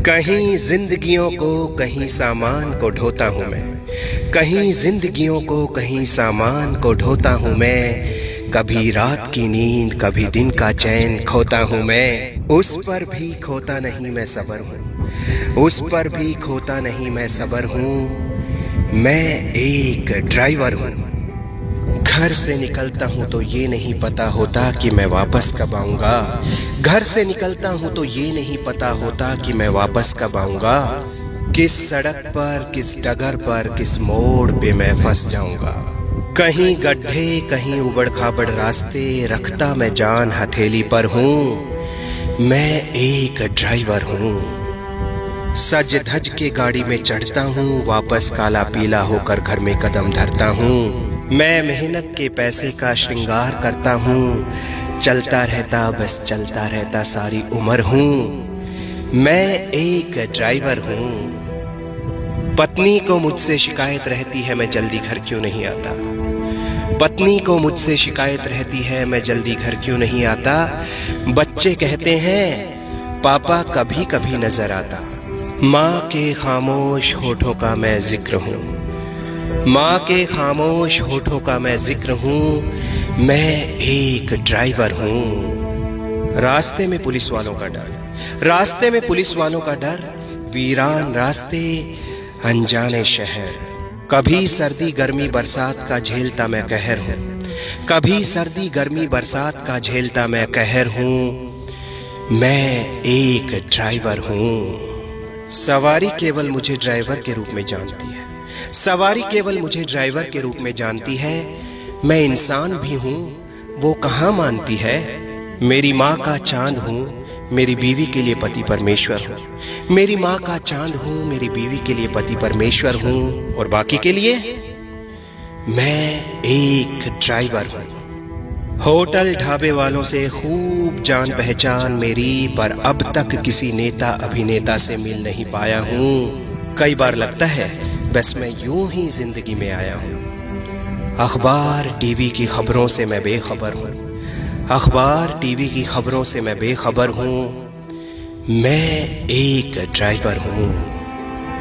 कहीं जिंदगियों को कहीं सामान को ढोता हूँ मैं, कहीं जिंदगियों को कहीं सामान को ढोता हूँ मैं। कभी रात की नींद कभी दिन का चैन खोता हूँ मैं। उस पर भी खोता नहीं मैं सबर हूँ, उस पर भी खोता नहीं मैं सबर हूँ। मैं एक ड्राइवर हूँ। घर से निकलता हूँ तो ये नहीं पता होता कि मैं वापस कब आऊँगा। घर से निकलता हूँ तो ये नहीं पता होता कि मैं वापस कब आऊँगा। किस सड़क पर, किस डगर पर, किस मोड़ पे मैं फंस जाऊँगा। कहीं गड्ढे कहीं उबड़ खाबड़ रास्ते, रखता मैं जान हथेली पर हूँ। मैं एक ड्राइवर हूँ। सज धज के गाड़ी में चढ़ता हूँ, वापस काला पीला होकर घर में कदम धरता हूँ। मैं मेहनत के पैसे का श्रृंगार करता हूँ, चलता रहता बस चलता रहता सारी उम्र हूँ। मैं एक ड्राइवर हूँ। पत्नी को मुझसे शिकायत रहती है मैं जल्दी घर क्यों नहीं आता। पत्नी को मुझसे शिकायत रहती है मैं जल्दी घर क्यों नहीं आता। बच्चे कहते हैं पापा कभी कभी नजर आता। माँ के खामोश होठों का मैं जिक्र हूँ, माँ के खामोश होठों का मैं जिक्र हूँ। मैं एक ड्राइवर हूँ। रास्ते में पुलिस वालों का डर, रास्ते में पुलिस वालों का डर, वीरान रास्ते अनजाने शहर। कभी सर्दी गर्मी बरसात का झेलता मैं कहर हूँ, कभी सर्दी गर्मी बरसात का झेलता मैं कहर हूँ। मैं एक ड्राइवर हूँ। सवारी केवल मुझे ड्राइवर के रूप में जानती है, सवारी केवल मुझे ड्राइवर के रूप में जानती है। मैं इंसान भी हूँ वो कहाँ मानती है। मेरी माँ का चांद हूँ, मेरी बीवी के लिए पति परमेश्वर हूँ। मेरी माँ का चांद हूँ, मेरी बीवी के लिए पति परमेश्वर हूँ। और बाकी के लिए मैं एक ड्राइवर हूँ। होटल ढाबे वालों से खूब जान पहचान मेरी, पर अब तक किसी नेता अभिनेता से मिल नहीं पाया हूँ। कई बार लगता है बस मैं यूं ही जिंदगी में आया हूँ। अखबार टीवी की खबरों से मैं बेखबर हूँ, अखबार टीवी की खबरों से मैं बेखबर हूँ। मैं एक ड्राइवर हूँ।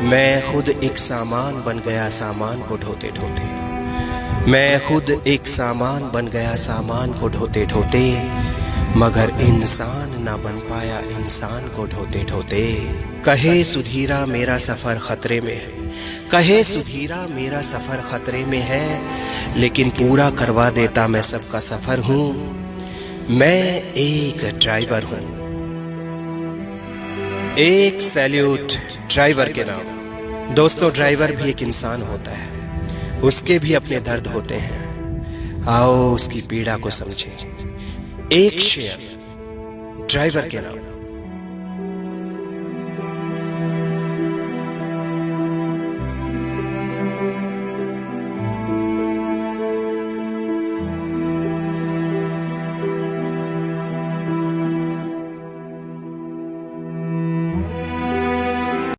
मैं खुद एक सामान बन गया सामान को ढोते ढोते, मैं खुद एक सामान बन गया सामान को ढोते ढोते, मगर इंसान ना बन पाया इंसान को ढोते ढोते। कहे सुधीरा मेरा सफर खतरे में है, कहे सुधीरा मेरा सफर खतरे में है, लेकिन पूरा करवा देता मैं सबका सफर हूँ। मैं एक ड्राइवर हूँ। एक सैल्यूट ड्राइवर के नाम। दोस्तों, ड्राइवर भी एक इंसान होता है, उसके भी अपने दर्द होते हैं। आओ उसकी पीड़ा को समझें। एक शेर ड्राइवर के नाम।